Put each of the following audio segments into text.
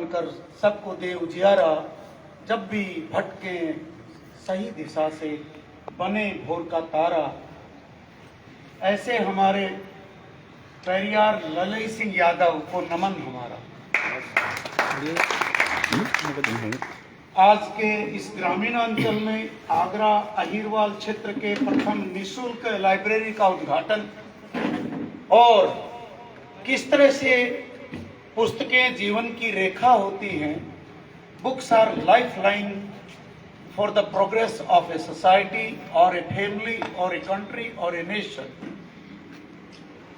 बनकर सबको दे उजियारा, जब भी भटके सही दिशा से बने भोर का तारा। ऐसे हमारे पेरियार ललई सिंह यादव को नमन हमारा। आज के इस ग्रामीण अंचल में आगरा अहिरवाल क्षेत्र के प्रथम निःशुल्क लाइब्रेरी का उद्घाटन और किस तरह से पुस्तकें जीवन की रेखा होती हैं। Books our life line for the progress of a society और ए फैमिली और ए कंट्री और ए नेशन।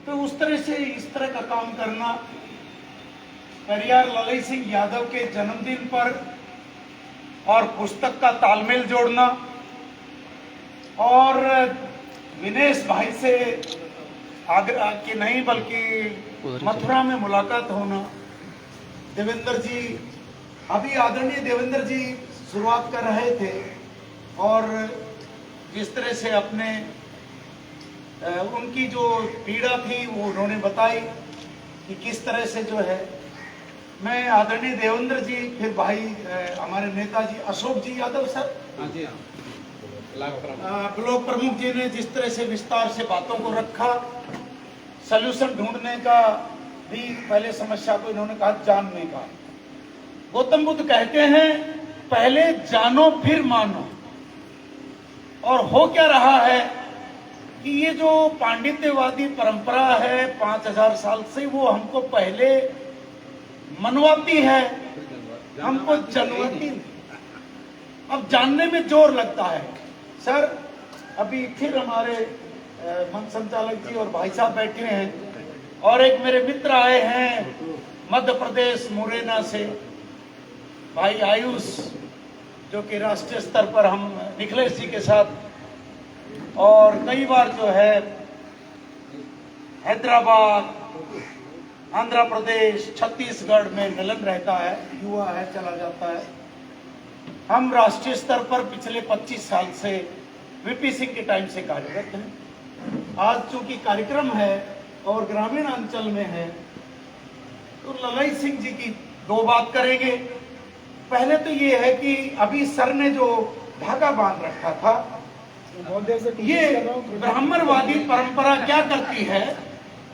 तो उस तरह से इस तरह का काम करना, पेरियार ललई सिंह यादव के जन्मदिन पर और पुस्तक का तालमेल जोड़ना और विनेश भाई से आगरा की नहीं बल्कि मथुरा में मुलाकात होना। देवेंद्र जी, अभी आदरणीय देवेंद्र जी शुरुआत कर रहे थे और जिस तरह से अपने उनकी जो पीड़ा थी वो उन्होंने बताई कि किस तरह से जो है। मैं आदरणीय देवेंद्र जी, फिर भाई हमारे नेताजी अशोक जी यादव सर, ब्लॉक प्रमुख जी ने जिस तरह से विस्तार से बातों को रखा, सल्यूशन ढूंढने का भी, पहले समस्या को इन्होंने कहा जानने का। गौतम बुद्ध कहते हैं पहले जानो फिर मानो। और हो क्या रहा है कि ये जो पांडित्यवादी परंपरा है 5000 साल से, वो हमको पहले मनवाती है, हमको जनवाती नहीं। अब जानने में जोर लगता है। सर, अभी फिर हमारे मंच संचालक जी और भाई साहब बैठे हैं और एक मेरे मित्र आए हैं मध्य प्रदेश मुरैना से, भाई आयुष, जो कि राष्ट्रीय स्तर पर हम निखिलेश जी के साथ और कई बार जो है हैदराबाद, आंध्र प्रदेश, छत्तीसगढ़ में मिलन रहता है, युवा है, चला जाता है। हम राष्ट्रीय स्तर पर पिछले 25 साल से वीपी सिंह के टाइम से कार्यरत हैं। आज चूंकि कार्यक्रम है और ग्रामीण अंचल में है, तो ललई सिंह जी की दो बात करेंगे। पहले तो ये है कि अभी सर ने जो धागा बांध रखा था, ये ब्राह्मणवादी परंपरा क्या करती है,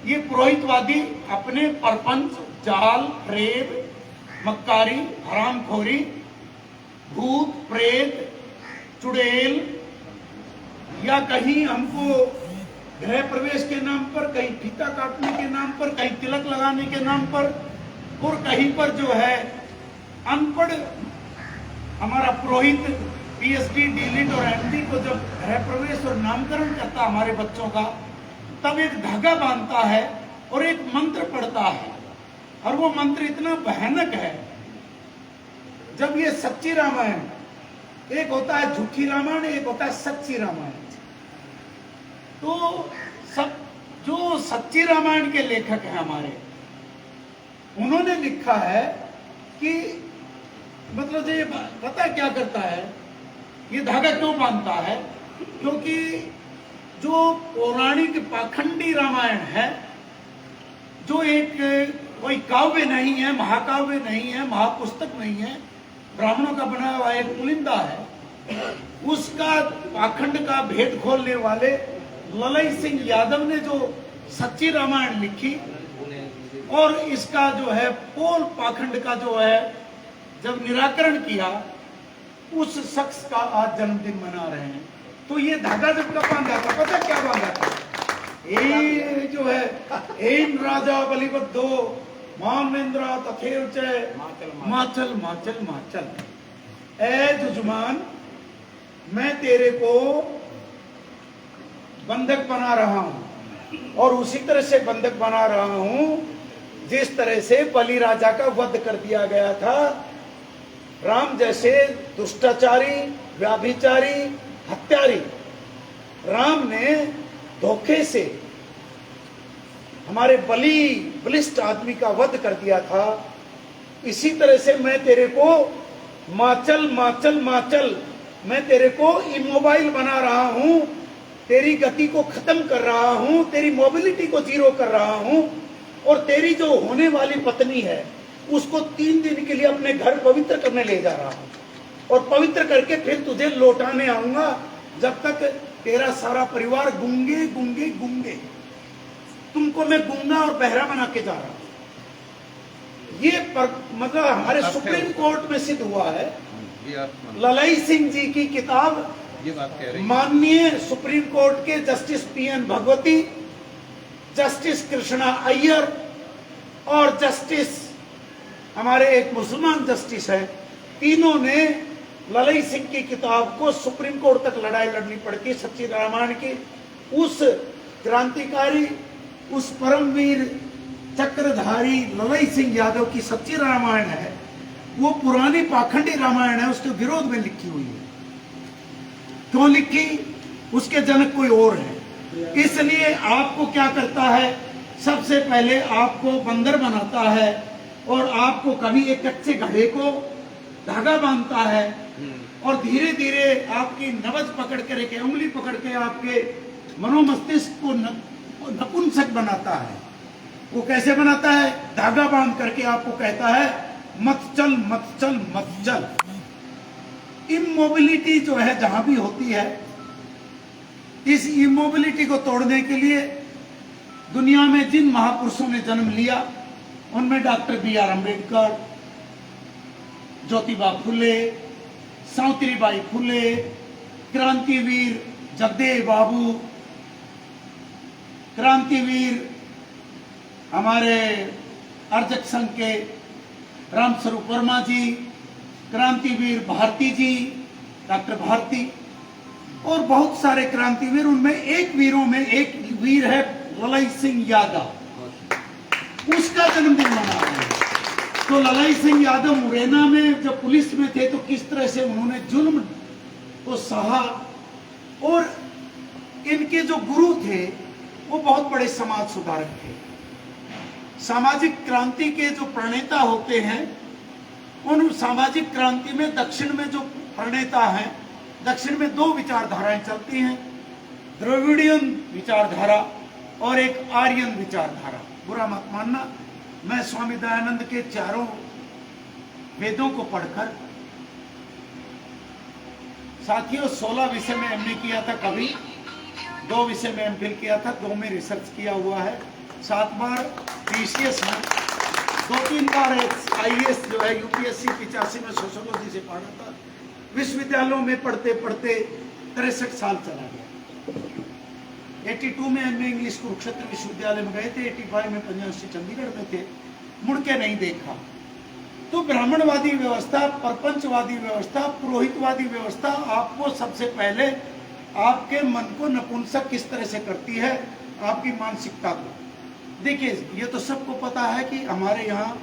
ये पुरोहितवादी अपने परपंच, जाल, प्रेम, मक्कारी, हरामखोरी, भूत प्रेत, चुड़ैल या कहीं हमको गृह प्रवेश के नाम पर, कहीं फीता काटने के नाम पर, कहीं तिलक लगाने के नाम पर, और कहीं पर जो है अनपढ़ हमारा पुरोहित पीएचडी, डीलिट और एमडी को जब गृह प्रवेश और नामकरण करता हमारे बच्चों का, तब एक धागा बांधता है और एक मंत्र पढ़ता है। और वो मंत्र इतना भयानक है, जब ये सच्ची रामायण, एक होता है झूठी रामायण, एक होता है सच्ची रामायण। तो सब जो सच्ची रामायण के लेखक हैं हमारे, उन्होंने लिखा है कि मतलब ये पता क्या करता है, ये धागा क्यों बांधता है, क्योंकि जो पौराणिक पाखंडी रामायण है, जो एक कोई काव्य नहीं है, महाकाव्य नहीं है, महापुस्तक नहीं है, ब्राह्मणों का बनाया हुआ एक पुलिंदा है, उसका पाखंड का भेद खोलने वाले ललई सिंह यादव ने जो सच्ची रामायण लिखी और इसका जो है पोल पाखंड का जो है जब निराकरण किया, उस शख्स का आज जन्मदिन मना रहे हैं। तो ये धागा जब का बांधा था, पता क्या बांधा था, ये जो है एन राजा बलिबद्धो मामेंद्रा तथेर माचल माचल माचल, ए जुजमान, मैं तेरे को बंधक बना रहा हूं और उसी तरह से बंधक बना रहा हूं जिस तरह से बलि राजा का वध कर दिया गया था। राम जैसे दुष्टाचारी, व्याभिचारी, हत्यारी राम ने धोखे से हमारे बलिष्ठ आदमी का वध कर दिया था। इसी तरह से मैं तेरे को माचल माचल माचल, मैं तेरे को इमोबाइल बना रहा हूं, तेरी गति को खत्म कर रहा हूं, तेरी मोबिलिटी को जीरो कर रहा हूं, और तेरी जो होने वाली पत्नी है उसको 3 दिन के लिए अपने घर पवित्र करने ले जा रहा हूं, और पवित्र करके फिर तुझे लौटाने आऊंगा, जब तक तेरा सारा परिवार गूंगे गूंगे गूंगे। तुमको मैं गूंगा और बहरा बना के जा रहा हूं। ये मतलब हमारे सुप्रीम कोर्ट में सिद्ध हुआ है। ललाई सिंह जी की किताब, ये बात कह रही है। माननीय सुप्रीम कोर्ट के justice PN Bhagwati, justice Krishna Iyer और जस्टिस हमारे एक मुसलमान जस्टिस है, तीनों ने ललाई सिंह की किताब को सुप्रीम कोर्ट तक लड़ाई लड़नी पड़ती। सच्ची रामायण की उस क्रांतिकारी, उस परमवीर चक्रधारी ललाई सिंह यादव की सच्ची रामायण है, वो पुरानी पाखंडी रामायण है, उसके विरोध में लिखी हुई है। क्यों लिखी? उसके जनक कोई और है। इसलिए आपको क्या करता है, सबसे पहले आपको बंदर बनाता है और आपको कभी एक कच्चे घड़े को धागा बांधता है और धीरे धीरे आपकी नब्ज पकड़ कर, एक उंगली पकड़ के आपके मनोमस्तिष्क को नपुंसक बनाता है। वो कैसे बनाता है? धागा बांध करके आपको कहता है मत चल मत चल मत चल। इमोबिलिटी जो है जहां भी होती है, इस इमोबिलिटी को तोड़ने के लिए दुनिया में जिन महापुरुषों ने जन्म लिया, उनमें डॉक्टर B.R. अम्बेडकर, ज्योतिबा फुले, सावित्रीबाई फुले, क्रांतिवीर जगदेव बाबू, क्रांतिवीर हमारे अर्जक संघ के रामस्वरूप वर्मा जी, क्रांतिवीर भारती जी, डॉक्टर भारती, और बहुत सारे क्रांतिवीर। उनमें एक वीरों में एक वीर है ललाई सिंह यादव, उसका जन्मदिन मना रहे हैं। तो ललाई सिंह यादव मुरैना में जब पुलिस में थे तो किस तरह से उन्होंने जुल्म को सहा, और इनके जो गुरु थे वो बहुत बड़े समाज सुधारक थे। सामाजिक क्रांति के जो प्रणेता होते हैं, उन सामाजिक क्रांति में दक्षिण में जो प्रणेता हैं, दक्षिण में 2 विचारधाराएं चलती हैं, द्रविडियन विचारधारा और एक आर्यन विचारधारा। बुरा मत मानना, मैं स्वामी दयानंद के चारों वेदों को पढ़कर, साथियों 16 विषय में एमए किया था, कभी 2 विषय में एमफिल किया था, 2 में रिसर्च किया हुआ है, 7 बार पीसीएस में, 2-3 बार आईएएस जो है यूपीएससी 85 में सोशियोलॉजी से पढ़ा था। विश्वविद्यालयों में पढ़ते पढ़ते 63 साल चला गया। 82 में एमए इंग्लिश कुरुक्षेत्र विश्वविद्यालय में गए थे, 85 में पंजाब चंडीगढ़ में थे, मुड़ के नहीं देखा। तो ब्राह्मणवादी व्यवस्था, परपंचवादी व्यवस्था, पुरोहितवादी व्यवस्था आपको सबसे पहले आपके मन को नपुंसक किस तरह से करती है, आपकी मानसिकता को। देखिए, ये तो सबको पता है कि हमारे यहाँ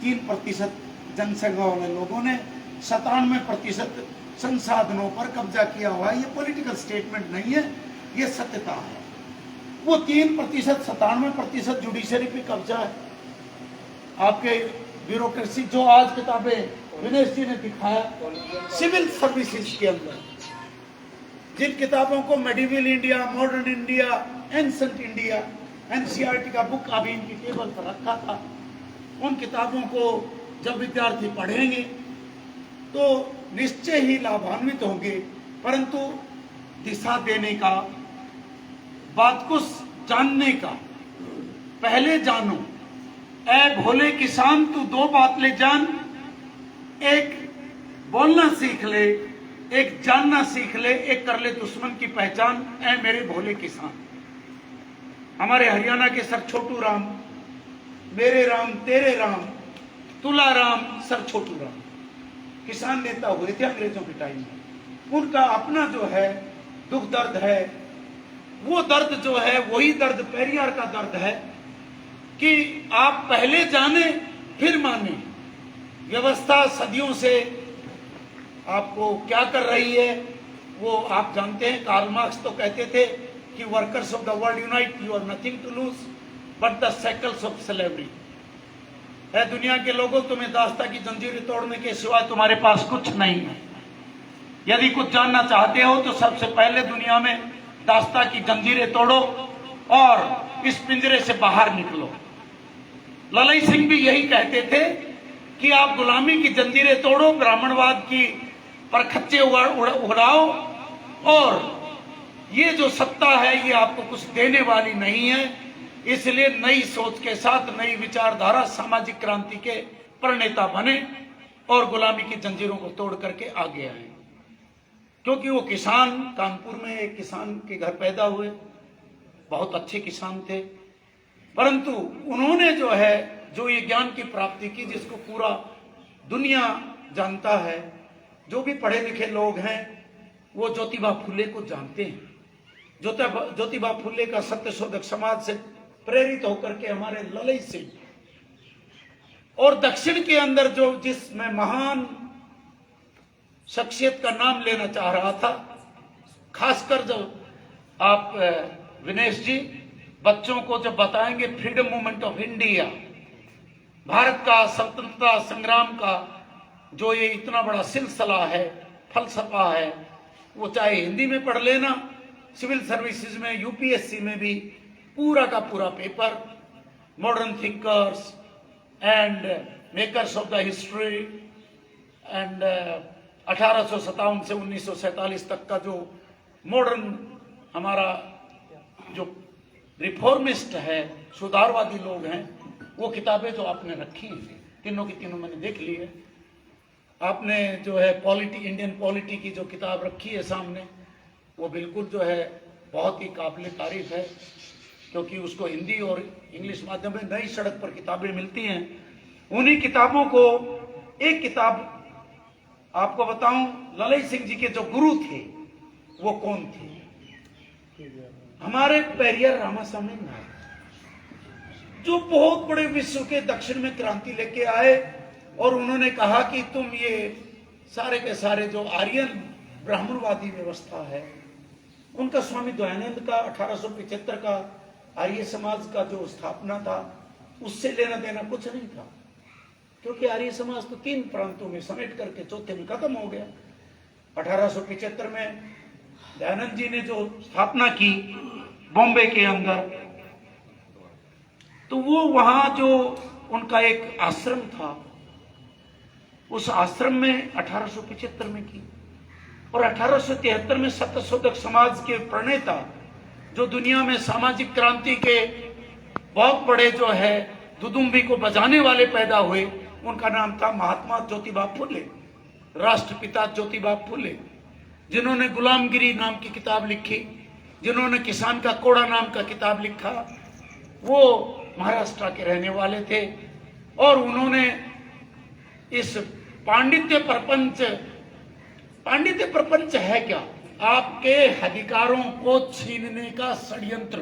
3% जनसंख्या वाले लोगों ने 97% संसाधनों पर कब्जा किया हुआ है। ये पॉलिटिकल स्टेटमेंट नहीं है, ये सत्यता है। वो 3%, 97% जुडिशरी पे कब्जा है। आपके ब्यूरोक्रेसी, जो आज किताबें विनेश जी ने दिखाया, सिविल सर्विसेज के अंदर जिन किताबों को medieval India, modern India, ancient India, NCERT का बुक अभी इनकी टेबल पर रखा था, उन किताबों को जब विद्यार्थी पढ़ेंगे तो निश्चय ही लाभान्वित होंगे। परंतु दिशा देने का, बात को जानने का, पहले जानो। ऐ भोले किसान तू 2 बात ले जान, एक बोलना सीख ले, एक जानना सीख ले, एक कर ले दुश्मन की पहचान। ऐ मेरे भोले किसान। हमारे हरियाणा के सर छोटू राम, मेरे राम तेरे राम, तुला राम सर छोटू राम, किसान नेता हुए थे अंग्रेजों के टाइम में। उनका अपना जो है दुख दर्द है, वो दर्द जो है वही दर्द पेरियार का दर्द है कि आप पहले जाने फिर माने। व्यवस्था सदियों से आपको क्या कर रही है वो आप जानते हैं। कार्ल मार्क्स तो कहते थे कि workers of the world unite, you are nothing to lose but the shackles of slavery. है दुनिया के लोगों, तुम्हें दास्ता की जंजीरें तोड़ने के सिवाय तुम्हारे पास कुछ नहीं है। यदि कुछ जानना चाहते हो तो सबसे पहले दुनिया में दास्ता की जंजीरें तोड़ो और इस पिंजरे से बाहर निकलो। ललई सिंह भी यही कहते थे कि आप गुलामी की जंजीरें तोड़ो, ब्राह्मणवाद की परखच्चे उड़ाओ, और ये जो सत्ता है ये आपको कुछ देने वाली नहीं है। इसलिए नई सोच के साथ नई विचारधारा सामाजिक क्रांति के प्रणेता बने और गुलामी की जंजीरों को तोड़ करके आगे आए। क्योंकि वो किसान, कानपुर में एक किसान के घर पैदा हुए, बहुत अच्छे किसान थे, परंतु उन्होंने जो ये ज्ञान की प्राप्ति की जिसको पूरा दुनिया जानता है, जो भी पढ़े लिखे लोग हैं वो ज्योतिबा फुले को जानते हैं। ज्योतिबा फुले का सत्यशोधक समाज से प्रेरित होकर के हमारे ललई सिंह, और दक्षिण के अंदर जिसमें महान शख्सियत का नाम लेना चाह रहा था, खासकर जब आप विनेश जी बच्चों को जब बताएंगे freedom movement of India, Bharat का स्वतंत्रता संग्राम का जो ये इतना बड़ा सिलसिला है, फलसफा है, वो चाहे हिंदी में पढ़ लेना, सिविल सर्विसेज में, यूपीएससी में भी पूरा का पूरा paper, modern thinkers and makers of the history and 1857 से 1947 तक का जो मॉडर्न हमारा जो रिफॉर्मिस्ट है, सुधारवादी लोग हैं, वो किताबें जो आपने रखी हैं तीनों की तीनों मैंने देख ली है। आपने जो है इंडियन पॉलिटी की जो किताब रखी है सामने, वो बिल्कुल जो है बहुत ही काबिल तारीफ है, क्योंकि उसको हिंदी और इंग्लिश माध्यम में नई सड़क पर किताबें मिलती हैं। उन्हीं किताबों को एक किताब आपको बताऊं, ललई सिंह जी के जो गुरु थे वो कौन थे? हमारे पेरियर रामास्वामी नायक, जो बहुत बड़े विश्व के दक्षिण में क्रांति लेके आए, और उन्होंने कहा कि तुम ये सारे के सारे जो आर्यन ब्राह्मणवादी व्यवस्था है, उनका स्वामी दयानंद का 1875 का आर्य समाज का जो स्थापना था, उससे लेना देना कुछ नहीं था, क्योंकि आर्य समाज तो 3 प्रांतों में समेट करके चौथे में खत्म हो गया। 1875 में दयानंद जी ने जो स्थापना की बॉम्बे के अंदर, तो वो वहां जो उनका एक आश्रम था, उस आश्रम में 1875 में की, और 1873 में सत्यशोधक समाज के प्रणेता, जो दुनिया में सामाजिक क्रांति के बहुत बड़े जो है दुदुम्बी को बजाने वाले पैदा हुए, उनका नाम था महात्मा ज्योतिबा फुले, राष्ट्रपिता ज्योतिबा फुले, जिन्होंने गुलामगिरी नाम की किताब लिखी, जिन्होंने किसान का कोड़ा नाम का किताब लिखा। वो महाराष्ट्र के रहने वाले थे, और उन्होंने इस पांडित्य प्रपंच है क्या? आपके अधिकारों को छीनने का षड्यंत्र